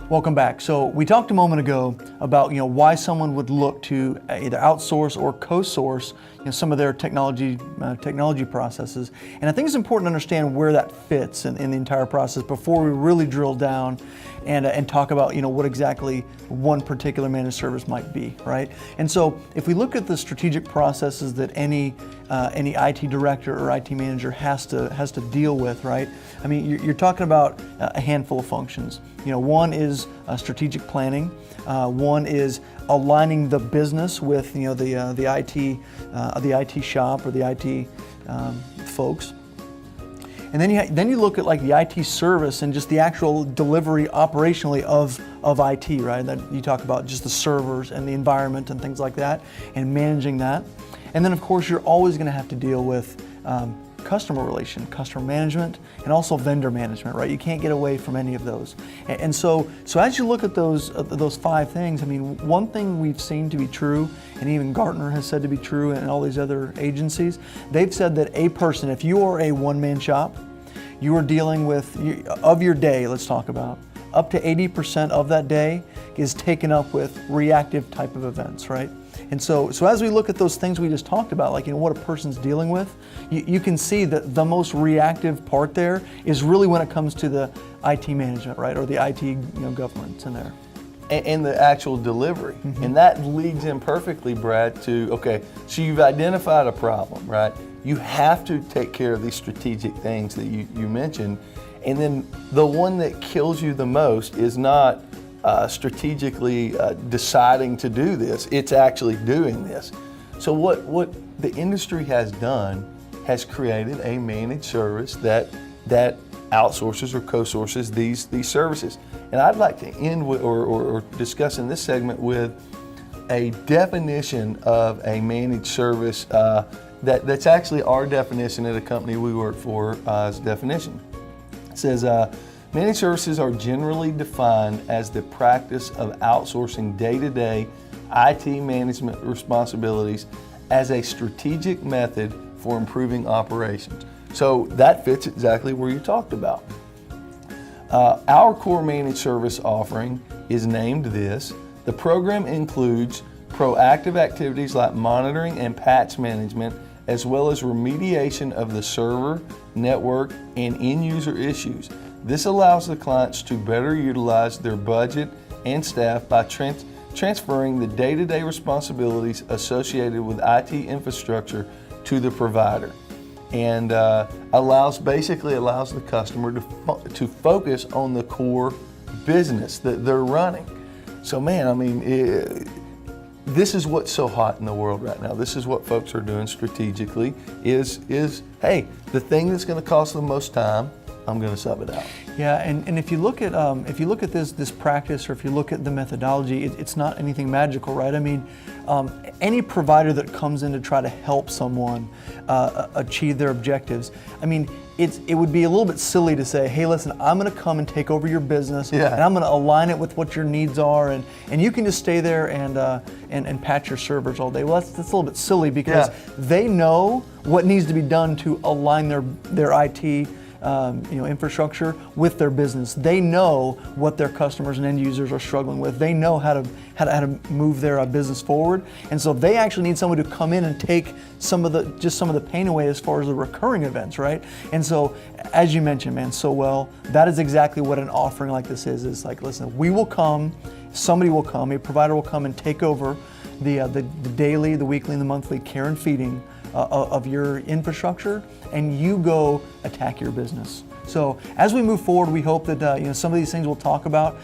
Welcome back. So we talked a moment ago about why someone would look to either outsource or co-source some of their technology processes, and I think it's important to understand where that fits in the entire process before we really drill down and talk about what exactly one particular managed service might be, right? And so if we look at the strategic processes that any IT director or IT manager has to deal with, right? I mean, you're talking about a handful of functions. One is strategic planning. One is aligning the business with the IT shop or the IT folks. And then you look at like the IT service and just the actual delivery operationally of IT, right? That you talk about just the servers and the environment and things like that, and managing that. And then of course you're always going to have to deal with customer management, and also vendor management, right? You can't get away from any of those. And so as you look at those 5 things, I mean, one thing we've seen to be true, and even Gartner has said to be true, and all these other agencies, they've said that a person, if you are a one-man shop, you are dealing with, of your day, let's talk about, up to 80% of that day is taken up with reactive type of events, right? And so as we look at those things we just talked about, like what a person's dealing with, you can see that the most reactive part there is really when it comes to the IT management, right, or the IT governance in there. And the actual delivery. Mm-hmm. And that leads in perfectly, Brad, to, okay, so you've identified a problem, right? You have to take care of these strategic things that you mentioned. And then the one that kills you the most is not strategically deciding to do this, it's actually doing this. So what the industry has done has created a managed service that outsources or co-sources these services. And I'd like to end with, or discuss in this segment with a definition of a managed service that's actually our definition at a company we work for as a definition. It says, managed services are generally defined as the practice of outsourcing day-to-day IT management responsibilities as a strategic method for improving operations. So that fits exactly where you talked about. Our core managed service offering is named this. The program includes proactive activities like monitoring and patch management, as well as remediation of the server, network, and end-user issues. This allows the clients to better utilize their budget and staff by transferring the day-to-day responsibilities associated with IT infrastructure to the provider, and basically allows the customer to focus on the core business that they're running. So man, I mean, this is what's so hot in the world right now. This is what folks are doing strategically is hey, the thing that's going to cost the most time, I'm going to sub it out. Yeah, and if you look at this practice, or if you look at the methodology, it's not anything magical, right? I mean, any provider that comes in to try to help someone achieve their objectives, I mean, it would be a little bit silly to say, hey, listen, I'm going to come and take over your business, and I'm going to align it with what your needs are, and you can just stay there and patch your servers all day. Well, that's a little bit silly, because they know what needs to be done to align their IT infrastructure with their business. They know what their customers and end users are struggling with. They know how to move their business forward, and so they actually need someone to come in and take some of the pain away as far as the recurring events, right? And so, as you mentioned, man, so well, that is exactly what an offering like this is. It's like, listen, somebody will come, a provider will come and take over the daily, the weekly, and the monthly care and feeding of your infrastructure, and you go attack your business. So as we move forward, we hope that some of these things we'll talk about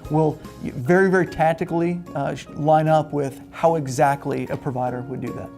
will very, very tactically line up with how exactly a provider would do that.